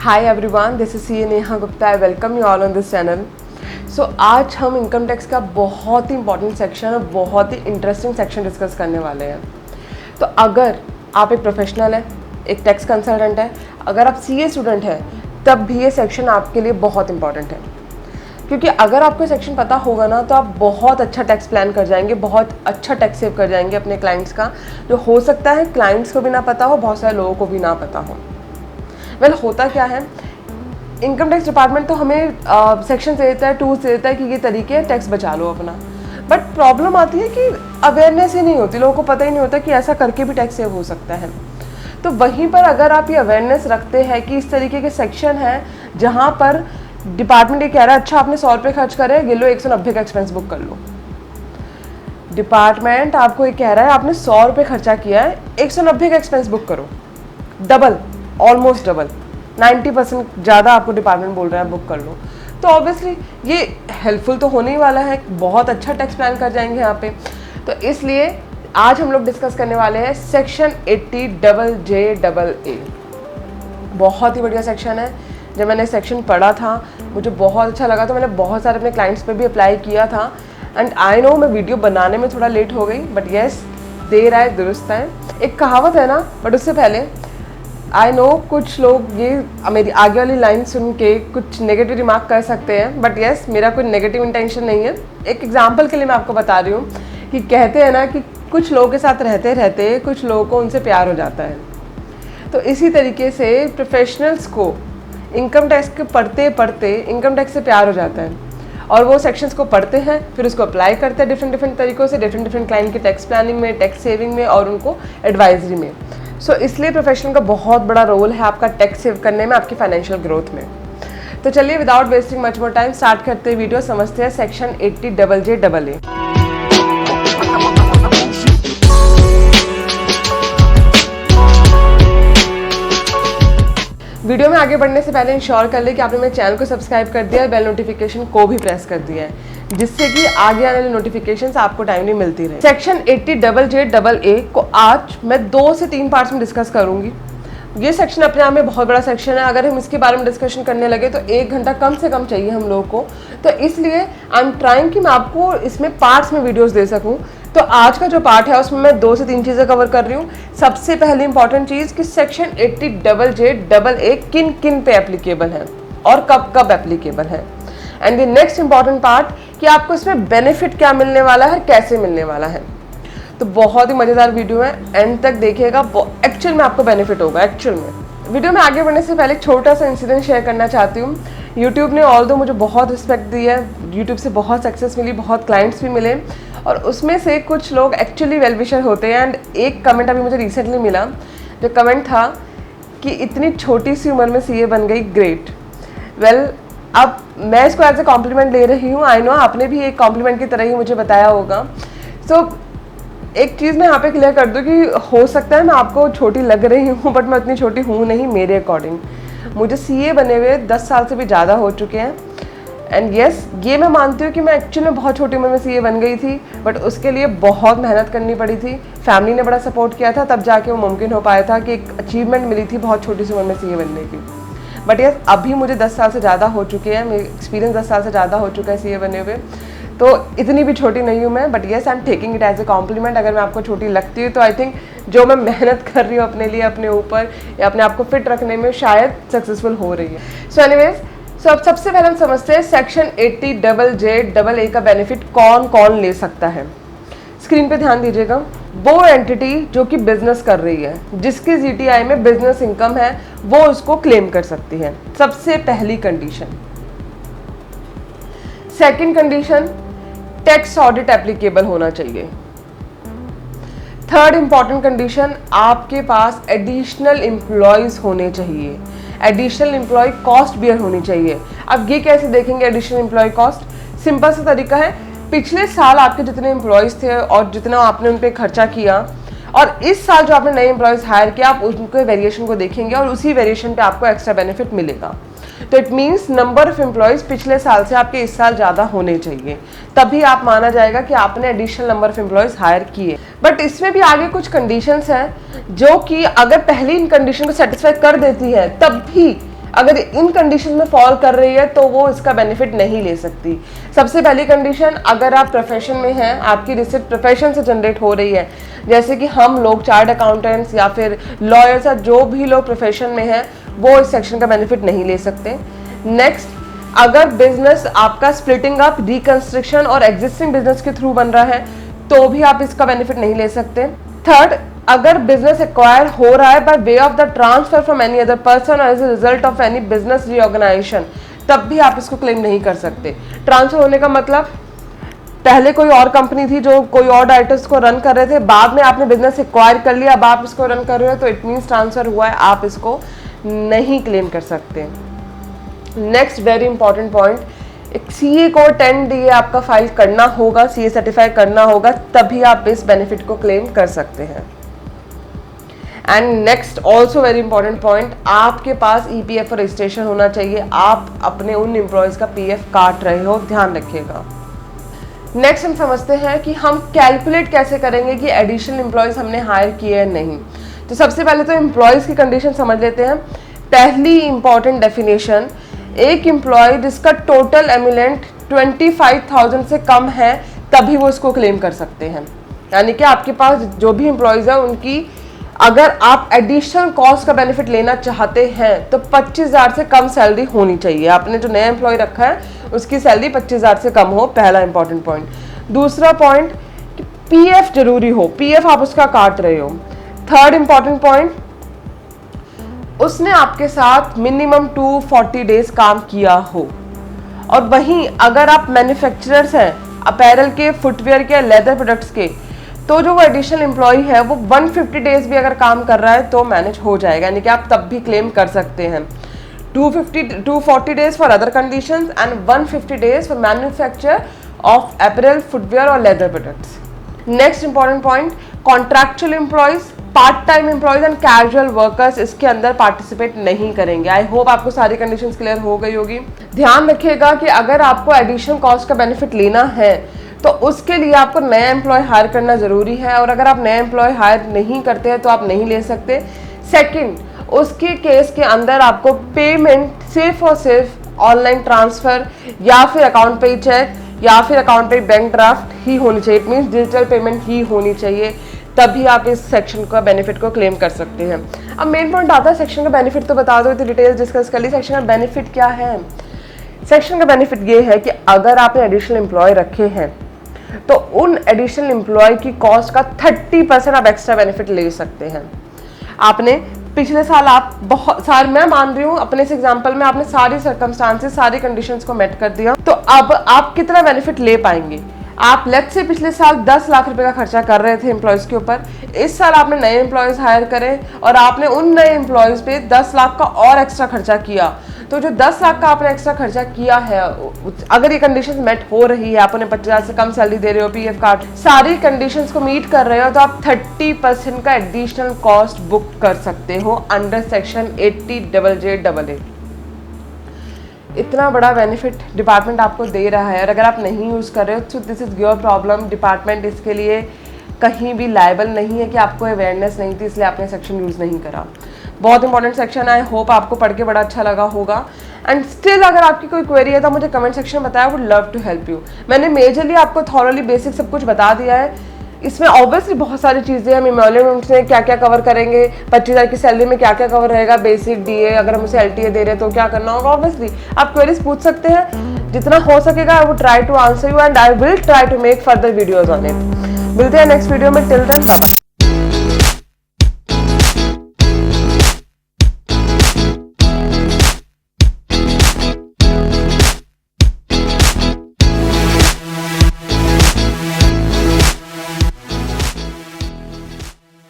Hi everyone, this is C Neha Gupta. I welcome you all on this channel. So आज हम income tax का बहुत ही important section और बहुत ही इंटरेस्टिंग सेक्शन डिस्कस करने वाले हैं। तो अगर आप एक प्रोफेशनल है, एक टैक्स कंसल्टेंट है, अगर आप सीए स्टूडेंट हैं, तब भी ये सेक्शन आपके लिए बहुत इंपॉर्टेंट है, क्योंकि अगर आपको सेक्शन पता होगा ना तो आप बहुत अच्छा टैक्स प्लान कर जाएंगे, बहुत अच्छा टैक्स सेव कर जाएंगे अपने क्लाइंट्स का, जो हो सकता है क्लाइंट्स को भी ना पता हो, बहुत सारे लोगों को भी ना पता हो। होता क्या है, इनकम टैक्स डिपार्टमेंट तो हमें सेक्शन दे देता है, टूल्स दे देता है कि ये तरीके है, टैक्स बचा लो अपना। बट प्रॉब्लम आती है कि अवेयरनेस ही नहीं होती, लोगों को पता ही नहीं होता कि ऐसा करके भी टैक्स सेव हो सकता है। तो वहीं पर अगर आप ये अवेयरनेस रखते हैं कि इस तरीके के सेक्शन है जहाँ पर डिपार्टमेंट ये कह रहा है अच्छा आपने 100 रुपये खर्च करे, ये लो 190 का एक्सपेंस बुक कर लो। डिपार्टमेंट आपको ये कह रहा है आपने 100 रुपये खर्चा किया है, 190 का एक्सपेंस बुक करो, डबल, ऑलमोस्ट डबल, 90% ज़्यादा आपको डिपार्टमेंट बोल रहा है बुक कर लो। तो ऑब्वियसली ये हेल्पफुल तो होने ही वाला है, बहुत अच्छा टैक्स प्लान कर जाएंगे यहाँ पे। तो इसलिए आज हम लोग डिस्कस करने वाले हैं सेक्शन 80JJAA। बहुत ही बढ़िया सेक्शन है। जब मैंने सेक्शन पढ़ा था मुझे बहुत अच्छा लगा, तो मैंने बहुत सारे अपने क्लाइंट्स पे भी अप्लाई किया था। एंड आई नो मैं वीडियो बनाने में थोड़ा लेट हो गई, बट येस, देर आए दुरुस्त आए, एक कहावत है ना। बट उससे पहले आई नो कुछ लोग ये मेरी आगे वाली लाइन सुन के कुछ नेगेटिव रिमार्क कर सकते हैं, बट येस, मेरा कोई नेगेटिव इंटेंशन नहीं है। एक एग्जांपल के लिए मैं आपको बता रही हूँ कि कहते हैं ना कि कुछ लोगों के साथ रहते रहते कुछ लोगों को उनसे प्यार हो जाता है। तो इसी तरीके से प्रोफेशनल्स को इनकम टैक्स के पढ़ते पढ़ते इनकम टैक्स से प्यार हो जाता है, और वो सेक्शंस को पढ़ते हैं, फिर उसको अप्लाई करते हैं डिफरेंट तरीक़ों से, डिफरेंट क्लाइंट के टैक्स प्लानिंग में, टैक्स सेविंग में और उनको एडवाइजरी में। सो इसलिए प्रोफेशनल का बहुत बड़ा रोल है आपका टैक्स सेव करने में, आपकी फाइनेंशियल ग्रोथ में। तो चलिए without wasting much more time start करते हैं वीडियो, समझते हैं सेक्शन 80JJAA। वीडियो में आगे बढ़ने से पहले इंश्योर कर ले कि आपने मेरे चैनल को सब्सक्राइब कर दिया है, बेल नोटिफिकेशन को भी प्रेस कर दिया है, जिससे कि आगे आने वाली नोटिफिकेशंस आपको टाइमली मिलती रहे। सेक्शन 80JJAA को आज मैं 2 से 3 पार्ट्स में डिस्कस करूंगी। ये सेक्शन अपने आप में बहुत बड़ा सेक्शन है, अगर हम इसके बारे में डिस्कशन करने लगे तो 1 घंटा कम से कम चाहिए हम लोगों को। तो इसलिए आई एम ट्राइंग कि मैं आपको इसमें पार्ट्स में वीडियोज़ दे सकूँ। तो आज का जो पार्ट है उसमें मैं 2 से 3 चीज़ें कवर कर रही हूँ। सबसे पहली इंपॉर्टेंट चीज़ कि सेक्शन 80JJAA किन किन पे एप्लीकेबल है और कब कब एप्लीकेबल है। And the next important part कि आपको इसमें बेनिफिट क्या मिलने वाला है, कैसे मिलने वाला है। तो बहुत ही मज़ेदार वीडियो है, एंड तक देखिएगा, एक्चुअल में आपको बेनिफिट होगा। एक्चुअल में वीडियो में आगे बढ़ने से पहले एक छोटा सा इंसिडेंट शेयर करना चाहती हूँ। यूट्यूब ने ऑल्दो मुझे बहुत रिस्पेक्ट दी है, यूट्यूब से बहुत सक्सेस मिली, बहुत क्लाइंट्स भी मिले, और उसमें से कुछ लोग एक्चुअली वेल विशर होते हैं। एंड एक कमेंट अभी मुझे रिसेंटली मिला, जो कमेंट था कि इतनी छोटी सी उम्र में सीए बन गई, ग्रेट। वेल, अब मैं इसको एज ए कॉम्प्लीमेंट ले रही हूँ। आई नो आपने भी एक कॉम्प्लीमेंट की तरह ही मुझे बताया होगा। सो एक चीज़ मैं यहाँ पे क्लियर कर दूँ कि हो सकता है मैं आपको छोटी लग रही हूँ, बट मैं उतनी छोटी हूँ नहीं मेरे अकॉर्डिंग। मुझे सीए बने हुए 10 साल से भी ज़्यादा हो चुके हैं। एंड येस, ये मैं मानती हूँ कि मैं एक्चुअली में बहुत छोटी उम्र में सीए बन गई थी, बट उसके लिए बहुत मेहनत करनी पड़ी थी। फैमिली ने बड़ा सपोर्ट किया था, तब जाके वो मुमकिन हो पाया था कि एक अचीवमेंट मिली थी बहुत छोटी सी उम्र में सीए बनने की। बट येस, अभी मुझे 10 साल से ज़्यादा हो चुके हैं, मेरे एक्सपीरियंस 10 साल से ज़्यादा हो चुका है सीए बने हुए, तो इतनी भी छोटी नहीं हूँ मैं। But yes, I am taking it as a compliment. अगर मैं आपको छोटी लगती हूँ तो आई थिंक जो मैं मेहनत कर रही हूँ अपने लिए, अपने ऊपर या अपने आप को फिट रखने में, शायद सक्सेसफुल हो रही है। सो एनीवेज, अब सबसे पहले हम समझते हैं सेक्शन 80JJAA का बेनिफिट कौन कौन ले सकता है। स्क्रीन पे ध्यान दीजिएगा। वो एंटिटी जो कि बिजनेस कर रही है, जिसकी जीटीआई में बिजनेस इनकम है, वो उसको क्लेम कर सकती है। सबसे पहली condition. Second condition, tax audit applicable होना चाहिए। थर्ड इंपॉर्टेंट कंडीशन, आपके पास एडिशनल एम्प्लॉयज होने चाहिए, एडिशनल एम्प्लॉय कॉस्ट बियर होनी चाहिए। अब ये कैसे देखेंगे एडिशनल एम्प्लॉय कॉस्ट? सिंपल सा तरीका है, पिछले साल आपके जितने एम्प्लॉयज थे और जितना आपने उन पर खर्चा किया, और इस साल जो आपने नए एम्प्लॉयज हायर किया, आप उनके वेरिएशन को देखेंगे और उसी वेरिएशन पे आपको एक्स्ट्रा बेनिफिट मिलेगा। तो it means number of employees पिछले साल से आपके इस साल ज़्यादा होने चाहिए, तभी आप माना जाएगा कि आपने additional number of employees hire किए। बट इसमें भी आगे कुछ कंडीशंस हैं जो कि अगर पहली इन कंडीशन को सेटिस्फाई कर देती है, तब भी अगर इन कंडीशन में फॉल कर रही है तो वो इसका बेनिफिट नहीं ले सकती। सबसे पहली कंडीशन, अगर आप प्रोफेशन में हैं, आपकी रिसिप्ट प्रोफेशन से जनरेट हो रही है, जैसे कि हम लोग चार्ट अकाउंटेंट्स या फिर लॉयर्स या जो भी लोग प्रोफेशन में हैं, वो इस सेक्शन का बेनिफिट नहीं ले सकते। नेक्स्ट, अगर बिजनेस आपका स्प्लिटिंग अप, रिकंस्ट्रक्शन और एग्जिस्टिंग बिजनेस के थ्रू बन रहा है तो भी आप इसका बेनिफिट नहीं ले सकते। थर्ड, अगर बिजनेस एक्वायर हो रहा है by way of the transfer from any other person as a result of any business reorganisation, तब भी आप इसको क्लेम नहीं कर सकते। ट्रांसफर होने का मतलब, पहले कोई और कंपनी थी जो कोई और डायरेक्टर्स को रन कर रहे थे, बाद में आपने बिजनेस एक्वायर कर लिया, अब आप इसको रन कर रहे हो, तो इट मीन्स ट्रांसफर हुआ है, आप इसको नहीं क्लेम कर सकते। नेक्स्ट वेरी इंपॉर्टेंट पॉइंट, एक सीए को 10 DA आपका फाइल करना होगा, सीए सर्टिफाई करना होगा, तभी आप इस बेनिफिट को क्लेम कर सकते हैं। And next also very important point, आपके पास EPF रजिस्ट्रेशन होना चाहिए, आप अपने उन एम्प्लॉयज का PF काट रहे हो, ध्यान रखिएगा। नेक्स्ट हम समझते हैं कि हम कैलकुलेट कैसे करेंगे कि एडिशनल एम्प्लॉयज हमने हायर किए हैं नहीं। तो सबसे पहले तो एम्प्लॉयज की कंडीशन समझ लेते हैं। पहली इंपॉर्टेंट डेफिनेशन, एक एम्प्लॉय जिसका टोटल एमिलेंट 25,000 से कम है तभी वो इसको क्लेम कर सकते हैं। यानी कि आपके पास जो भी एम्प्लॉयज है उनकी, अगर आप एडिशनल कॉस्ट का बेनिफिट लेना चाहते हैं तो 25,000 से कम सैलरी होनी चाहिए। आपने जो नया एम्प्लॉय रखा है उसकी सैलरी 25,000 से कम हो, पहला इंपॉर्टेंट पॉइंट। दूसरा पॉइंट, PF जरूरी हो, PF आप उसका काट रहे हो। थर्ड इंपॉर्टेंट पॉइंट, उसने आपके साथ मिनिमम 240 डेज काम किया हो। और वहीं अगर आप मैन्युफैक्चरर्स हैं, अपैरल के, फुटवेयर के, लेदर प्रोडक्ट्स के, तो जो वो एडिशनल एम्प्लॉय है वो 150 डेज भी अगर काम कर रहा है तो मैनेज हो जाएगा, यानी कि आप तब भी क्लेम कर सकते हैं। 240 days for other conditions and 150 days for manufacture of apparel, footwear और leather products. Next important point, contractual employees, part time employees and casual workers इसके अंदर पार्टिसिपेट नहीं करेंगे। आई होप आपको सारी कंडीशंस क्लियर हो गई होगी। ध्यान रखिएगा कि अगर आपको एडिशनल कॉस्ट का बेनिफिट लेना है तो उसके लिए आपको नया एम्प्लॉय हायर करना जरूरी है, और अगर आप नया एम्प्लॉय हायर नहीं करते हैं तो आप नहीं ले सकते। सेकंड, उसके केस के अंदर आपको पेमेंट सिर्फ और सिर्फ ऑनलाइन ट्रांसफर या फिर अकाउंट पे चेक या फिर अकाउंट पे बैंक ड्राफ्ट ही होनी चाहिए, इट मीन्स डिजिटल पेमेंट ही होनी चाहिए, तभी आप इस सेक्शन का बेनिफिट को क्लेम कर सकते हैं। अब मेन पॉइंट आता है सेक्शन का बेनिफिट, तो बता दो, डिटेल्स डिस्कस कर ली। सेक्शन का बेनिफिट क्या है? सेक्शन का बेनिफिट ये है कि अगर आपने एडिशनल एम्प्लॉय रखे हैं तो उन एडिशनल एम्प्लॉय की कॉस्ट का 30% आप एक्स्ट्रा बेनिफिट ले सकते हैं। आपने पिछले साल आप बहुत सारे, मैं मान रही हूँ अपने इस एग्जांपल में आपने सारी सर्कमस्टांसेस, सारी कंडीशंस को मेट कर दिया, तो अब आप कितना बेनिफिट ले पाएंगे? आप लेट्स से पिछले साल 10 लाख रुपए का खर्चा कर रहे थे एम्प्लॉयज के ऊपर, इस साल आपने नए एम्प्लॉयज हायर करे और आपने उन नए एम्प्लॉयज पे 10 लाख का और एक्स्ट्रा खर्चा किया, तो जो 10 लाख का आपने एक्स्ट्रा खर्चा किया है, अगर ये कंडीशंस मेट हो रही है, आप उन्हें 50,000 से कम सैलरी दे रहे हो, PF कार्ड, सारी कंडीशंस को मीट कर रहे हो, तो आप 30% का एडिशनल कॉस्ट बुक कर सकते हो अंडर सेक्शन 80JJAA। इतना बड़ा बेनिफिट डिपार्टमेंट आपको दे रहा है, और अगर आप नहीं यूज़ कर रहे हो तो this is your problem. Department इसके लिए कहीं भी लायबल नहीं है कि आपको अवेयरनेस नहीं थी इसलिए आपने सेक्शन यूज़ नहीं करा। बहुत इंपॉर्टेंट सेक्शन है, आई होप आपको पढ़ के बड़ा अच्छा लगा होगा। एंड स्टिल अगर आपकी कोई क्वेरी है तो मुझे कमेंट सेक्शन में बताया, would love to help you. मैंने मेजरली आपको थॉरली बेसिक सब कुछ बता दिया है। इसमें ऑब्वियसली बहुत सारी चीज़ें हम इमोलेमेंट्स में क्या क्या कवर करेंगे, 25,000 की सैलरी में क्या क्या कवर रहेगा, बेसिक DA, अगर हम उसे LTA दे रहे हैं तो क्या करना होगा। ऑब्वियसली आप क्वेरीज पूछ सकते हैं, जितना हो सकेगा I would try to answer you and I will try to make further videos on it. मिलते हैं नेक्स्ट वीडियो में, टिल देन बाय बाय।